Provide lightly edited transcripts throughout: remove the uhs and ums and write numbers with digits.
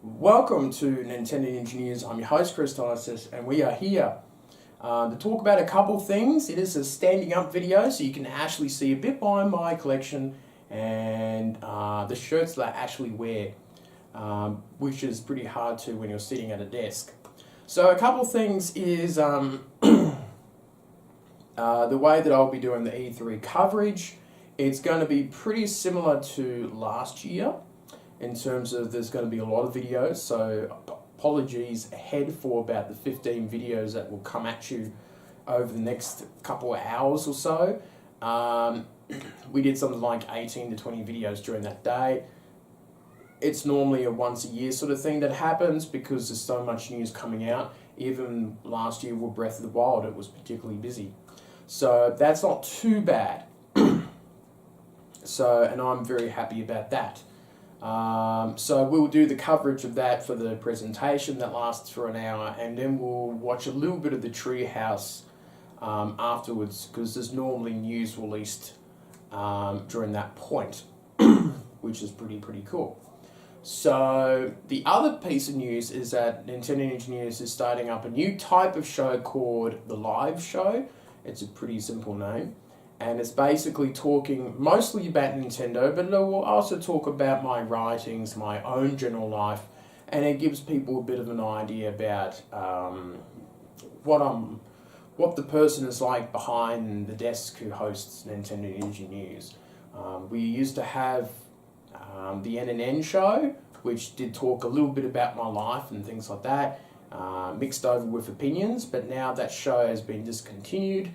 Welcome to Nintendo Ninja News. I'm your host, Chris Tysis, and we are here to talk about a couple things. It is a standing up video, so you can actually see a bit behind my collection and the shirts that I actually wear, which is pretty hard to when you're sitting at a desk. So a couple things is the way that I'll be doing the E3 coverage. It's going to be pretty similar to last year, in terms of there's going to be a lot of videos, so apologies ahead for about the 15 videos that will come at you over the next couple of hours or so. We did something like 18 to 20 videos during that day. It's normally a once a year sort of thing that happens because there's so much news coming out. Even last year with Breath of the Wild, it was particularly busy. So that's not too bad. And I'm very happy about that. So we'll do the coverage of that for the presentation that lasts for an hour, and then we'll watch a little bit of the Treehouse afterwards, because there's normally news released during that point, which is pretty cool. So the other piece of news is that Nintendo Ninja News is starting up a new type of show called The Live Show. It's a pretty simple name. And it's basically talking mostly about Nintendo, but it will also talk about my writings, my own general life, and it gives people a bit of an idea about what the person is like behind the desk who hosts Nintendo Ninja News. We used to have the NNN show, which did talk a little bit about my life and things like that, mixed over with opinions, but now that show has been discontinued.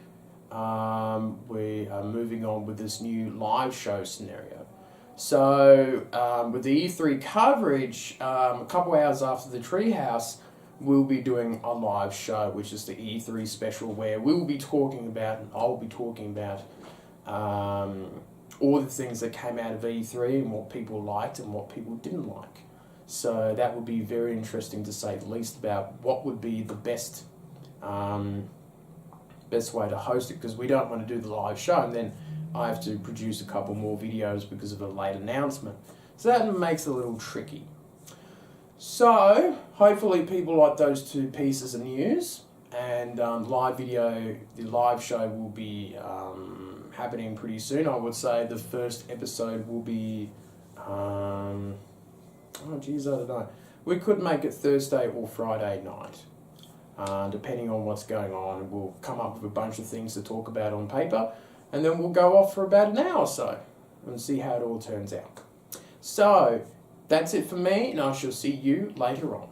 We are moving on with this new live show scenario. So with the E3 coverage, a couple hours after the Treehouse, we'll be doing a live show, which is the E3 special, where we'll be talking about, and I'll be talking about all the things that came out of E3 and what people liked and what people didn't like. So that would be very interesting, to say the least, about what would be the best way to host it, because we don't want to do the live show and then I have to produce a couple more videos because of a late announcement. So that makes it a little tricky. So hopefully people like those two pieces of news, and the live show will be happening pretty soon. I would say the first episode will be, I don't know. We could make it Thursday or Friday night. Depending on what's going on, we'll come up with a bunch of things to talk about on paper, and then we'll go off for about an hour or so and see how it all turns out. So that's it for me, and I shall see you later on.